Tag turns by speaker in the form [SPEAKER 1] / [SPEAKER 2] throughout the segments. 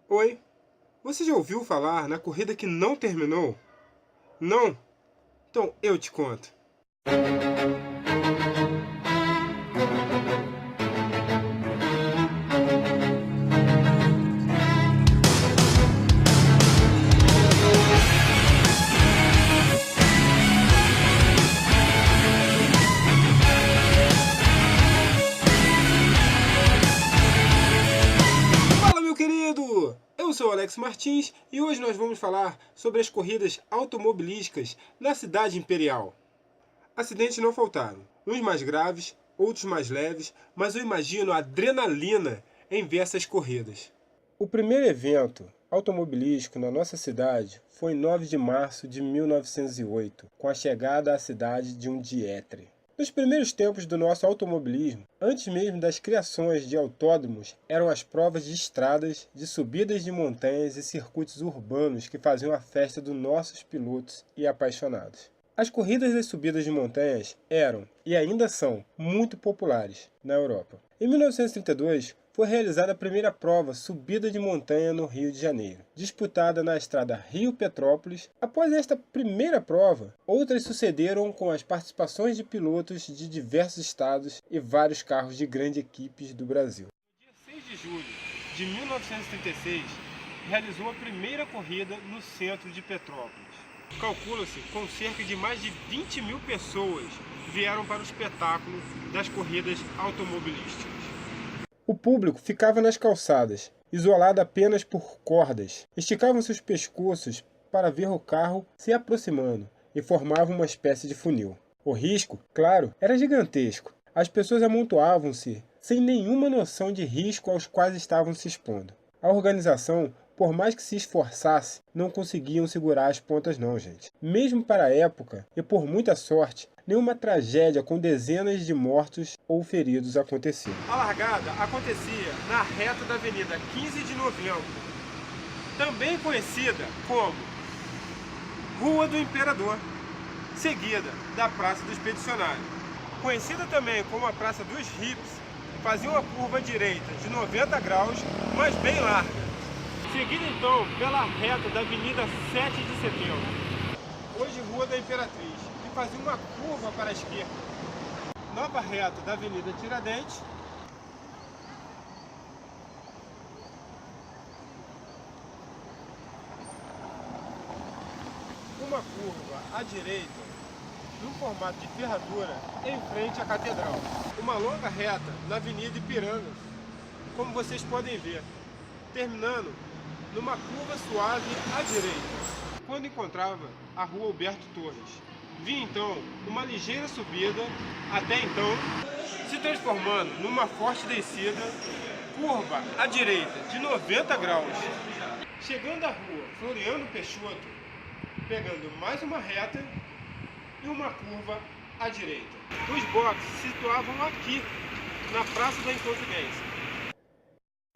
[SPEAKER 1] Oi, você já ouviu falar na corrida que não terminou? Não? Então eu te conto. Fala, meu querido! Eu sou o Alex Martins e hoje nós vamos falar sobre as corridas automobilísticas na cidade imperial. Acidentes não faltaram, uns mais graves, outros mais leves, mas eu imagino a adrenalina em ver essas corridas. O primeiro evento automobilístico na nossa cidade foi em 9 de março de 1908, com a chegada à cidade de um Dietre. Nos primeiros tempos do nosso automobilismo, antes mesmo das criações de autódromos, eram as provas de estradas, de subidas de montanhas e circuitos urbanos que faziam a festa dos nossos pilotos e apaixonados. As corridas das subidas de montanhas eram, e ainda são, muito populares na Europa. Em 1932, foi realizada a primeira prova subida de montanha no Rio de Janeiro, disputada na estrada Rio-Petrópolis. Após esta primeira prova, outras sucederam com as participações de pilotos de diversos estados e vários carros de grandes equipes do Brasil. No dia 6 de julho de 1936, realizou a primeira corrida no centro de Petrópolis. Calcula-se com cerca de mais de 20 mil pessoas vieram para o espetáculo das corridas automobilísticas. O público ficava nas calçadas, isolado apenas por cordas. Esticavam seus pescoços para ver o carro se aproximando e formavam uma espécie de funil. O risco, claro, era gigantesco. As pessoas amontoavam-se sem nenhuma noção de risco aos quais estavam se expondo. A organização, por mais que se esforçasse, não conseguiam segurar as pontas não, gente. Mesmo para a época, e por muita sorte, nenhuma tragédia com dezenas de mortos ou feridos aconteceu. A largada acontecia na reta da Avenida 15 de Novembro, também conhecida como Rua do Imperador, seguida da Praça do Expedicionário. Conhecida também como a Praça dos Hippies, fazia uma curva à direita de 90 graus, mas bem larga. Seguida então pela reta da Avenida 7 de Setembro, hoje Rua da Imperatriz, e fazia uma curva para a esquerda. Nova reta da Avenida Tiradentes, uma curva à direita, num formato de ferradura, em frente à Catedral. Uma longa reta na Avenida Ipiranga, como vocês podem ver, terminando numa curva suave à direita, quando encontrava a Rua Alberto Torres. Vinha então uma ligeira subida, até então se transformando numa forte descida, curva à direita de 90 graus, chegando à Rua Floriano Peixoto, pegando mais uma reta e uma curva à direita. Os boxes se situavam aqui, na Praça da Inconfidência.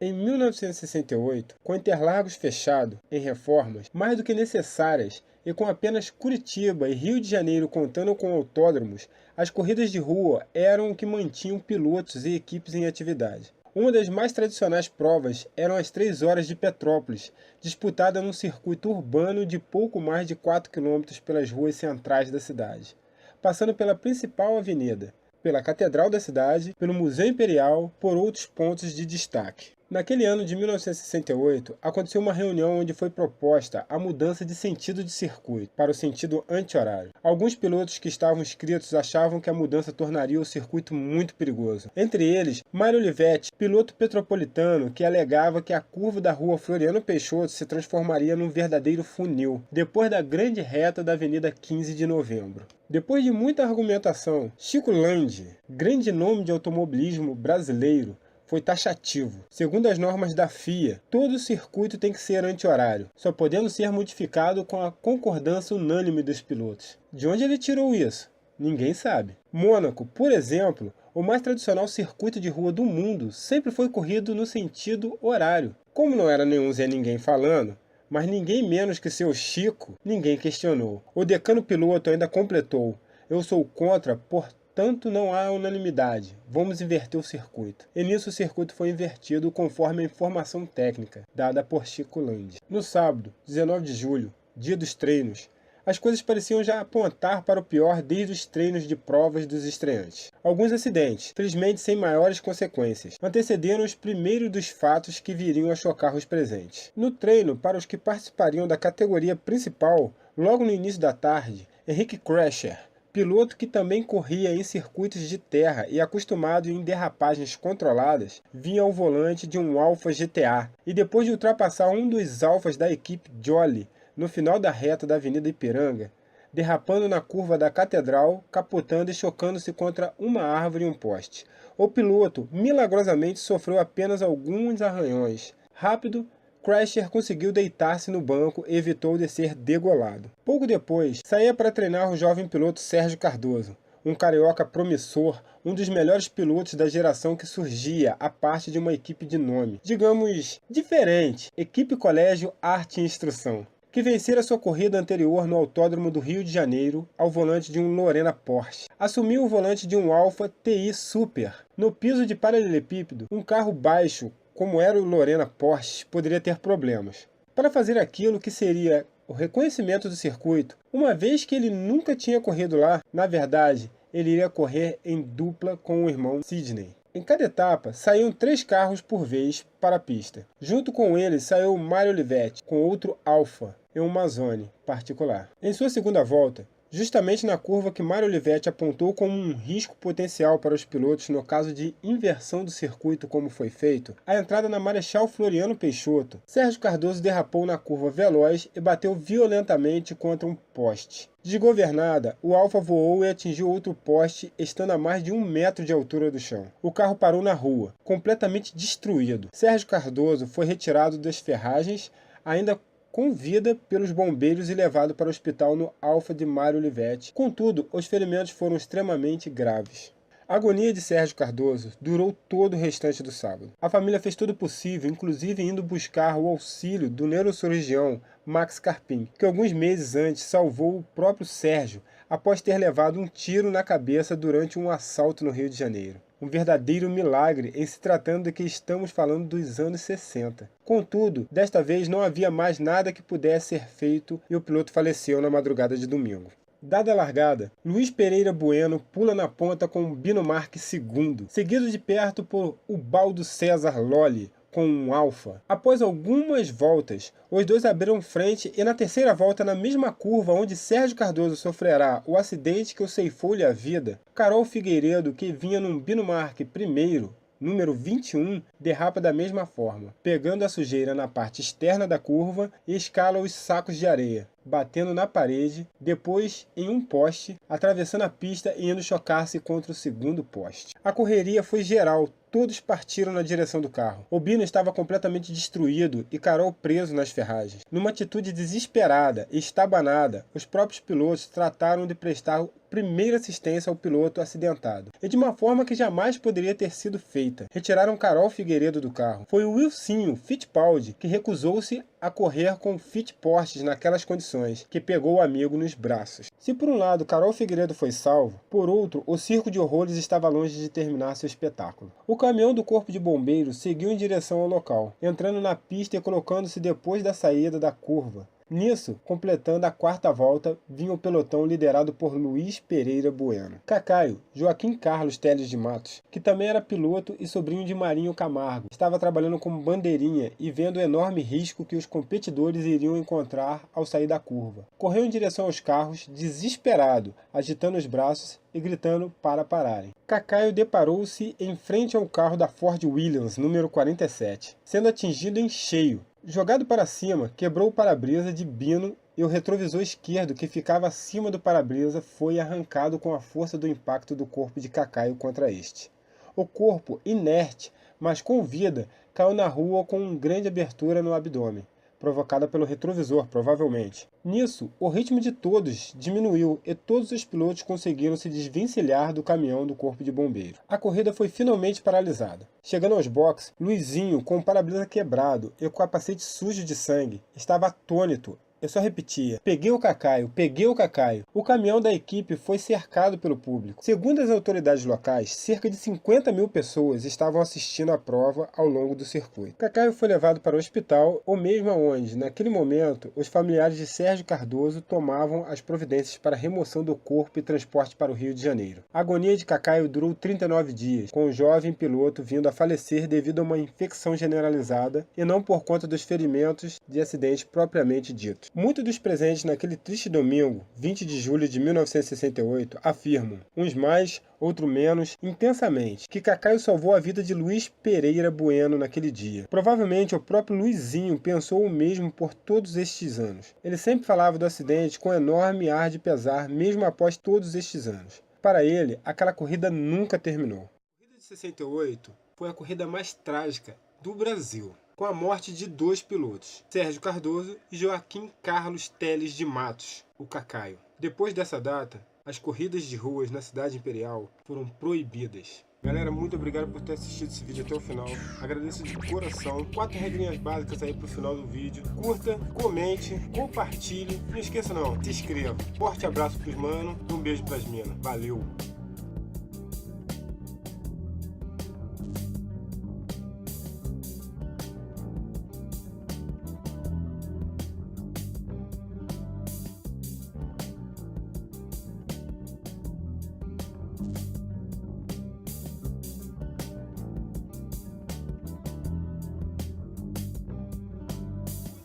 [SPEAKER 1] Em 1968, com Interlagos fechado em reformas mais do que necessárias e com apenas Curitiba e Rio de Janeiro contando com autódromos, as corridas de rua eram o que mantinham pilotos e equipes em atividade. Uma das mais tradicionais provas eram as 3 horas de Petrópolis, disputada num circuito urbano de pouco mais de 4 km pelas ruas centrais da cidade, passando pela principal avenida, pela Catedral da cidade, pelo Museu Imperial, por outros pontos de destaque. Naquele ano de 1968, aconteceu uma reunião onde foi proposta a mudança de sentido de circuito para o sentido anti-horário. Alguns pilotos que estavam inscritos achavam que a mudança tornaria o circuito muito perigoso. Entre eles, Mário Olivetti, piloto petropolitano, que alegava que a curva da Rua Floriano Peixoto se transformaria num verdadeiro funil, depois da grande reta da Avenida 15 de Novembro. Depois de muita argumentação, Chico Landi, grande nome de automobilismo brasileiro, foi taxativo. Segundo as normas da FIA, todo circuito tem que ser anti-horário, só podendo ser modificado com a concordância unânime dos pilotos. De onde ele tirou isso? Ninguém sabe. Mônaco, por exemplo, o mais tradicional circuito de rua do mundo, sempre foi corrido no sentido horário. Como não era nenhum Zé Ninguém falando, mas ninguém menos que seu Chico, ninguém questionou. O decano piloto ainda completou: eu sou contra por Tanto não há unanimidade, vamos inverter o circuito. E nisso o circuito foi invertido conforme a informação técnica dada por Chico Landi. No sábado, 19 de julho, dia dos treinos, as coisas pareciam já apontar para o pior desde os treinos de provas dos estreantes. Alguns acidentes, felizmente sem maiores consequências, antecederam os primeiros dos fatos que viriam a chocar os presentes. No treino, para os que participariam da categoria principal, logo no início da tarde, Henrique Crasher, piloto que também corria em circuitos de terra e acostumado em derrapagens controladas, vinha ao volante de um Alfa GTA e depois de ultrapassar um dos Alfas da equipe Jolly no final da reta da Avenida Ipiranga, derrapando na curva da Catedral, capotando e chocando-se contra uma árvore e um poste. O piloto milagrosamente sofreu apenas alguns arranhões. Rápido, Crasher conseguiu deitar-se no banco e evitou de ser degolado. Pouco depois, saía para treinar o jovem piloto Sérgio Cardoso, um carioca promissor, um dos melhores pilotos da geração que surgia a parte de uma equipe de nome, digamos, diferente, Equipe Colégio Arte e Instrução, que vencera sua corrida anterior no Autódromo do Rio de Janeiro ao volante de um Lorena Porsche. Assumiu o volante de um Alfa TI Super. No piso de paralelepípedo, um carro baixo, como era o Lorena Porsche, poderia ter problemas. Para fazer aquilo que seria o reconhecimento do circuito, uma vez que ele nunca tinha corrido lá, na verdade, ele iria correr em dupla com o irmão Sidney. Em cada etapa, saíam 3 carros por vez para a pista. Junto com eles saiu Mário Olivetti, com outro Alfa, em uma zone particular. Em sua segunda volta, justamente na curva que Mário Olivetti apontou como um risco potencial para os pilotos no caso de inversão do circuito como foi feito, a entrada na Marechal Floriano Peixoto, Sérgio Cardoso derrapou na curva veloz e bateu violentamente contra um poste. Desgovernada, o Alfa voou e atingiu outro poste, estando a mais de 1 metro de altura do chão. O carro parou na rua, completamente destruído. Sérgio Cardoso foi retirado das ferragens, ainda com vida pelos bombeiros e levado para o hospital no Alfa de Mário Olivetti. Contudo, os ferimentos foram extremamente graves. A agonia de Sérgio Cardoso durou todo o restante do sábado. A família fez tudo possível, inclusive indo buscar o auxílio do neurocirurgião Max Carpim, que alguns meses antes salvou o próprio Sérgio após ter levado um tiro na cabeça durante um assalto no Rio de Janeiro. Um verdadeiro milagre em se tratando de que estamos falando dos anos 60. Contudo, desta vez não havia mais nada que pudesse ser feito e o piloto faleceu na madrugada de domingo. Dada a largada, Luiz Pereira Bueno pula na ponta com Bino Marques II, seguido de perto por Ubaldo César Lolli, com um Alfa. Após algumas voltas, os dois abriram frente e na terceira volta, na mesma curva onde Sérgio Cardoso sofrerá o acidente que o ceifou-lhe a vida, Carol Figueiredo, que vinha num Bino Marques primeiro, número 21, derrapa da mesma forma, pegando a sujeira na parte externa da curva e escala os sacos de areia, batendo na parede, depois em um poste, atravessando a pista e indo chocar-se contra o segundo poste. A correria foi geral, todos partiram na direção do carro. O Bino estava completamente destruído e Carol preso nas ferragens. Numa atitude desesperada e estabanada, os próprios pilotos trataram de prestar primeira assistência ao piloto acidentado, e de uma forma que jamais poderia ter sido feita. Retiraram Carol Figueiredo do carro. Foi o Wilsinho Fittipaldi que recusou-se a correr com Fittipaldi naquelas condições, que pegou o amigo nos braços. Se por um lado Carol Figueiredo foi salvo, por outro, o circo de horrores estava longe de terminar seu espetáculo. O caminhão do corpo de bombeiros seguiu em direção ao local, entrando na pista e colocando-se depois da saída da curva. Nisso, completando a quarta volta, vinha o pelotão liderado por Luiz Pereira Bueno. Cacaio, Joaquim Carlos Teles de Matos, que também era piloto e sobrinho de Marinho Camargo, estava trabalhando como bandeirinha e vendo o enorme risco que os competidores iriam encontrar ao sair da curva. Correu em direção aos carros, desesperado, agitando os braços e gritando para pararem. Cacaio deparou-se em frente ao carro da Ford Williams, número 47, sendo atingido em cheio. Jogado para cima, quebrou o para-brisa de Bino e o retrovisor esquerdo, que ficava acima do para-brisa, foi arrancado com a força do impacto do corpo de Cacaio contra este. O corpo, inerte, mas com vida, caiu na rua com uma grande abertura no abdômen, provocada pelo retrovisor, provavelmente. Nisso, o ritmo de todos diminuiu e todos os pilotos conseguiram se desvencilhar do caminhão do corpo de bombeiro. A corrida foi finalmente paralisada. Chegando aos boxes, Luizinho, com o para-brisa quebrado e o capacete sujo de sangue, estava atônito Eu só repetia: peguei o Cacaio, peguei o Cacaio. O caminhão da equipe foi cercado pelo público. Segundo as autoridades locais, cerca de 50 mil pessoas estavam assistindo à prova ao longo do circuito. Cacaio foi levado para o hospital, ou mesmo aonde, naquele momento, os familiares de Sérgio Cardoso tomavam as providências para a remoção do corpo e transporte para o Rio de Janeiro. A agonia de Cacaio durou 39 dias, com o jovem piloto vindo a falecer devido a uma infecção generalizada e não por conta dos ferimentos de acidente propriamente dito. Muitos dos presentes naquele triste domingo, 20 de julho de 1968, afirmam, uns mais, outros menos, intensamente, que Cacaio salvou a vida de Luiz Pereira Bueno naquele dia. Provavelmente o próprio Luizinho pensou o mesmo por todos estes anos. Ele sempre falava do acidente com enorme ar de pesar, mesmo após todos estes anos. Para ele, aquela corrida nunca terminou. A corrida de 68 foi a corrida mais trágica do Brasil, com a morte de 2 pilotos, Sérgio Cardoso e Joaquim Carlos Teles de Matos, o Cacaio. Depois dessa data, as corridas de ruas na cidade imperial foram proibidas. Galera, muito obrigado por ter assistido esse vídeo até o final. Agradeço de coração. 4 regrinhas básicas aí pro final do vídeo. Curta, comente, compartilhe. Não esqueça não, se inscreva. Forte abraço pros manos e um beijo pras minas. Valeu!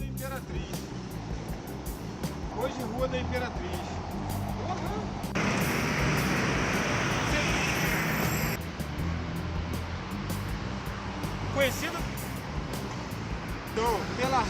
[SPEAKER 1] Imperatriz. Hoje Rua da Imperatriz. Conhecido? Então, pela...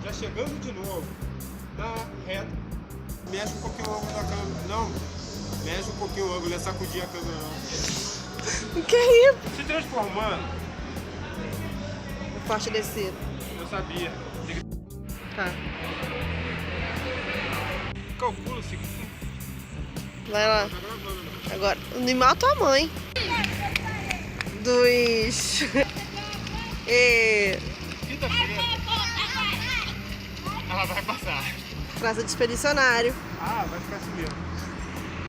[SPEAKER 1] Já chegando de novo na reta. Mexe um pouquinho o ângulo da câmera. Não, mexe um pouquinho o ângulo, não é sacudir a câmera não.
[SPEAKER 2] O que é isso?
[SPEAKER 1] Se transformando.
[SPEAKER 2] Forte descido.
[SPEAKER 1] Eu sabia.
[SPEAKER 2] Tá.
[SPEAKER 1] Calcula-se.
[SPEAKER 2] Vai lá. Agora, não mata a mãe. Dos...
[SPEAKER 1] Quinta-feira. Ela vai passar.
[SPEAKER 2] Praça de expedicionário.
[SPEAKER 1] Ah, vai ficar assim mesmo.